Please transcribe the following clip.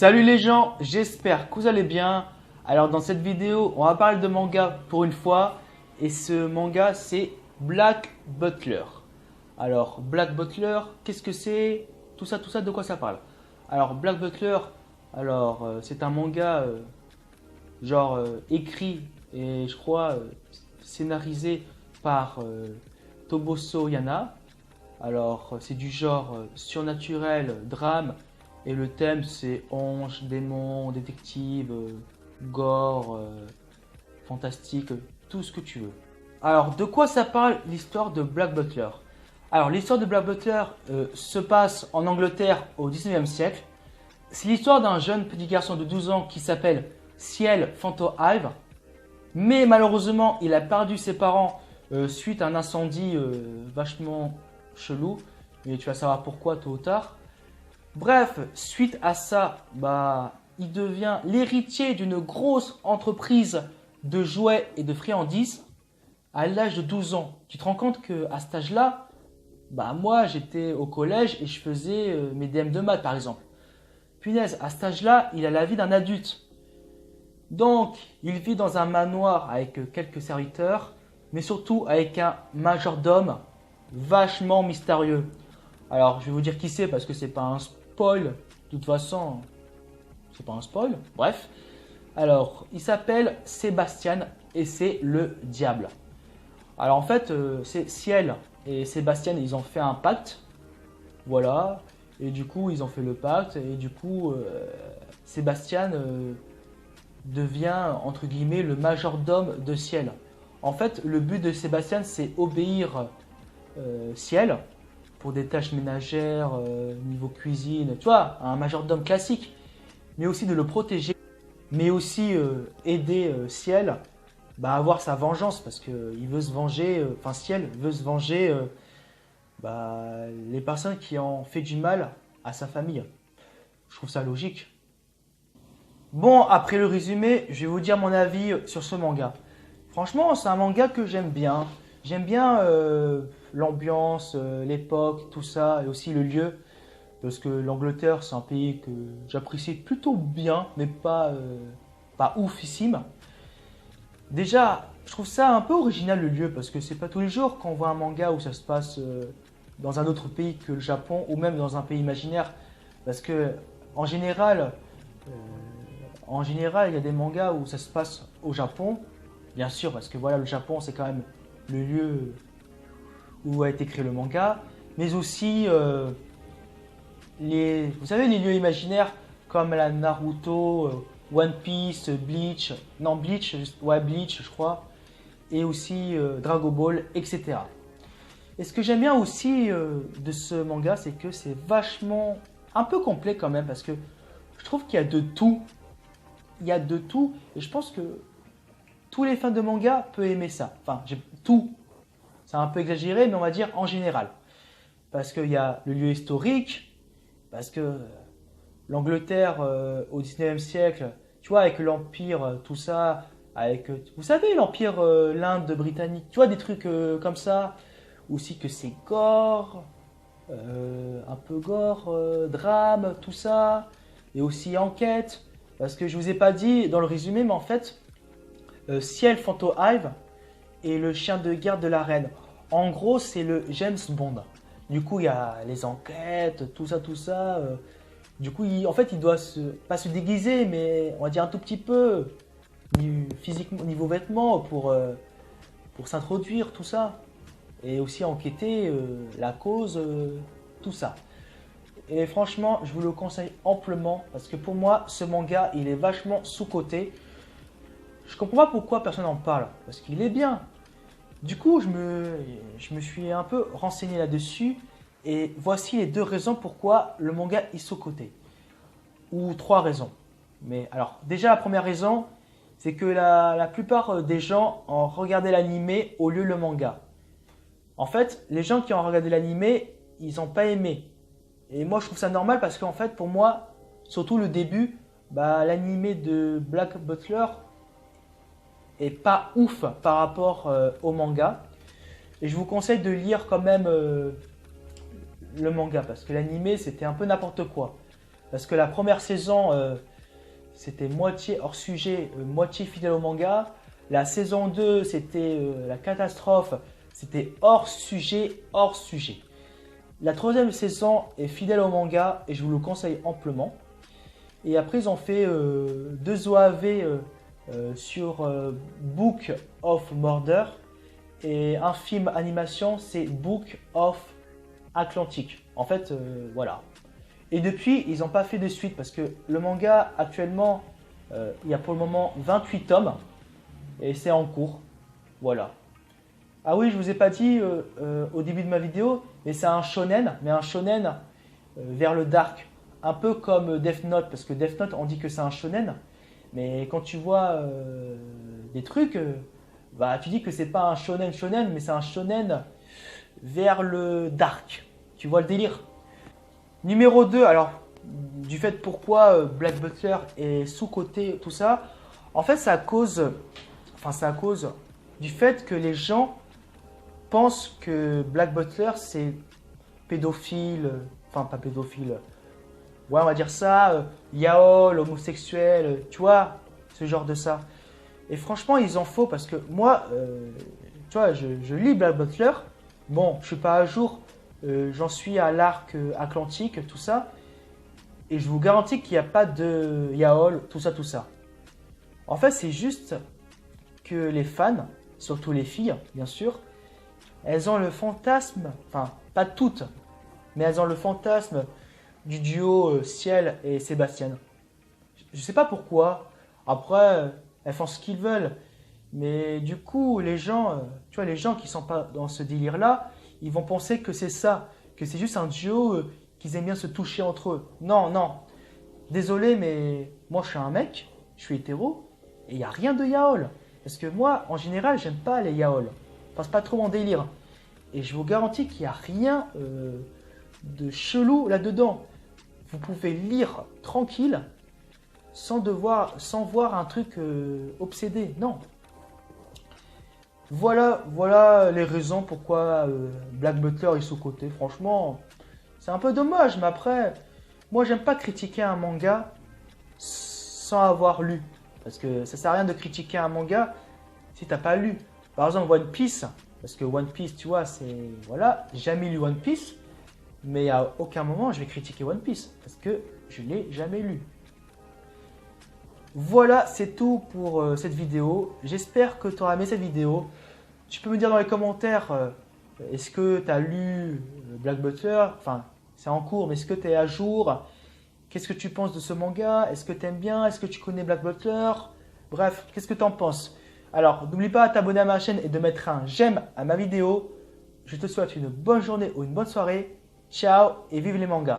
Salut les gens, j'espère que vous allez bien. Alors dans cette vidéo, on va parler de manga pour une fois. Et ce manga, c'est Black Butler. Alors Black Butler, qu'est-ce que c'est? Tout ça, de quoi ça parle? Alors Black Butler, c'est un manga écrit et je crois scénarisé par Toboso Yana. Alors c'est du genre surnaturel, drame. Et le thème, c'est ange, démon, détective, gore, fantastique, tout ce que tu veux. Alors, de quoi ça parle l'histoire de Black Butler? Alors, l'histoire de Black Butler se passe en Angleterre au 19e siècle. C'est l'histoire d'un jeune petit garçon de 12 ans qui s'appelle Ciel Fanto-Hive. Mais malheureusement, il a perdu ses parents suite à un incendie vachement chelou. Et tu vas savoir pourquoi tôt ou tard. Bref, suite à ça, il devient l'héritier d'une grosse entreprise de jouets et de friandises à l'âge de 12 ans. Tu te rends compte qu'à cet âge-là, moi j'étais au collège et je faisais mes DM de maths par exemple. Punaise, à cet âge-là, il a la vie d'un adulte. Donc, il vit dans un manoir avec quelques serviteurs, mais surtout avec un majordome vachement mystérieux. Alors, je vais vous dire qui c'est parce que c'est pas un spoil. De toute façon, c'est pas un spoil. Bref. Alors, il s'appelle Sébastien et c'est le diable. Alors, en fait, c'est Ciel et Sébastien, ils ont fait un pacte. Voilà. Et du coup, ils ont fait le pacte. Et du coup, Sébastien devient, entre guillemets, le majordome de Ciel. En fait, le but de Sébastien, c'est obéir Ciel pour des tâches ménagères, niveau cuisine, tu vois, un majordome classique, mais aussi de le protéger, mais aussi aider Ciel à avoir sa vengeance, parce qu'il veut se venger, Ciel veut se venger les personnes qui ont fait du mal à sa famille. Je trouve ça logique. Bon, après le résumé, je vais vous dire mon avis sur ce manga. Franchement, c'est un manga que j'aime bien. J'aime bien l'ambiance, l'époque, tout ça, et aussi le lieu. Parce que l'Angleterre, c'est un pays que j'apprécie plutôt bien, mais pas oufissime. Déjà, je trouve ça un peu original le lieu, parce que c'est pas tous les jours qu'on voit un manga où ça se passe dans un autre pays que le Japon, ou même dans un pays imaginaire. Parce que, en général, il y a des mangas où ça se passe au Japon. Bien sûr, parce que voilà, le Japon, c'est quand même le lieu où a été créé le manga, mais aussi vous savez, les lieux imaginaires comme la Naruto, One Piece, Bleach, Bleach je crois, et aussi Dragon Ball, etc. Et ce que j'aime bien aussi de ce manga, c'est que c'est vachement un peu complet quand même, parce que je trouve qu'il y a de tout. Il y a de tout, et je pense que tous les fans de manga peuvent aimer ça. Enfin, tout. C'est un peu exagéré, mais on va dire en général. Parce qu'il y a le lieu historique, parce que l'Angleterre au 19e siècle, tu vois, avec l'Empire, tout ça, avec, vous savez, l'Empire, l'Inde britannique, tu vois, des trucs comme ça. Aussi que c'est gore, un peu gore, drame, tout ça. Et aussi enquête. Parce que je vous ai pas dit dans le résumé, mais en fait, Ciel Fanto-Hive et le chien de garde de la reine. En gros, c'est le James Bond. Du coup, il y a les enquêtes, tout ça. Du coup, il doit pas se déguiser, mais on va dire un tout petit peu, physiquement, niveau vêtements, pour s'introduire, tout ça. Et aussi enquêter la cause, tout ça. Et franchement, je vous le conseille amplement, parce que pour moi, ce manga, il est vachement sous-coté. Je comprends pas pourquoi personne n'en parle, parce qu'il est bien. Du coup, je me suis un peu renseigné là-dessus, et voici les 2 raisons pourquoi le manga est sous-coté. Ou 3 raisons. Mais alors, déjà la première raison, c'est que la plupart des gens ont regardé l'animé au lieu de le manga. En fait, les gens qui ont regardé l'animé, ils n'ont pas aimé. Et moi, je trouve ça normal parce qu'en fait, pour moi, surtout le début, l'animé de Black Butler est pas ouf par rapport au manga. Et je vous conseille de lire quand même le manga parce que l'animé, c'était un peu n'importe quoi. Parce que la première saison, c'était moitié hors sujet, moitié fidèle au manga. La saison 2, c'était la catastrophe, c'était hors sujet, hors sujet. La troisième saison est fidèle au manga et je vous le conseille amplement. Et après, ils ont fait deux OAV sur Book of Murder et un film animation, c'est Book of Atlantic. En fait, voilà. Et depuis, ils n'ont pas fait de suite parce que le manga, actuellement, il y a pour le moment 28 tomes et c'est en cours. Voilà. Ah oui, je vous ai pas dit au début de ma vidéo, mais c'est un shonen, mais un shonen vers le dark. Un peu comme Death Note, parce que Death Note, on dit que c'est un shonen, mais quand tu vois des trucs, bah, tu dis que c'est pas un shonen, mais c'est un shonen vers le dark. Tu vois le délire? Numéro 2, alors, du fait pourquoi Black Butler est sous-coté, tout ça, en fait, c'est à cause du fait que les gens pensent que Black Butler, c'est pédophile, enfin, pas pédophile, ouais, on va dire ça, yaoi, homosexuel, tu vois, ce genre de ça. Et franchement, ils en faut parce que moi, tu vois, je lis Black Butler. Bon, je suis pas à jour, j'en suis à l'arc atlantique, tout ça. Et je vous garantis qu'il n'y a pas de yaoi, tout ça, tout ça. En fait, c'est juste que les fans, surtout les filles, bien sûr, elles ont le fantasme, enfin, pas toutes, mais elles ont le fantasme du duo Ciel et Sébastien. Je sais pas pourquoi. Après, elles font ce qu'ils veulent. Mais du coup, les gens, tu vois, les gens qui sont pas dans ce délire-là, ils vont penser que c'est ça, que c'est juste un duo qu'ils aiment bien se toucher entre eux. Non, non. Désolé, mais moi, je suis un mec, je suis hétéro, et il n'y a rien de yaoi. Parce que moi, en général, j'aime pas les yaoi. Enfin, c'est pas trop mon délire. Et je vous garantis qu'il n'y a rien de chelou là-dedans. Vous pouvez lire tranquille sans voir un truc obsédé. Non. Voilà les raisons pourquoi Black Butler est sous-coté. Franchement, c'est un peu dommage, mais après, moi j'aime pas critiquer un manga sans avoir lu. Parce que ça sert à rien de critiquer un manga si t'as pas lu. Par exemple, One Piece, parce que One Piece, tu vois, c'est... Voilà, j'ai jamais lu One Piece, mais à aucun moment je vais critiquer One Piece, parce que je l'ai jamais lu. Voilà, c'est tout pour cette vidéo. J'espère que tu auras aimé cette vidéo. Tu peux me dire dans les commentaires, est-ce que tu as lu Black Butler? Enfin, c'est en cours, mais est-ce que tu es à jour? Qu'est-ce que tu penses de ce manga? Est-ce que tu aimes bien? Est-ce que tu connais Black Butler? Bref, qu'est-ce que tu en penses? Alors, n'oublie pas de t'abonner à ma chaîne et de mettre un j'aime à ma vidéo. Je te souhaite une bonne journée ou une bonne soirée. Ciao et vive les mangas!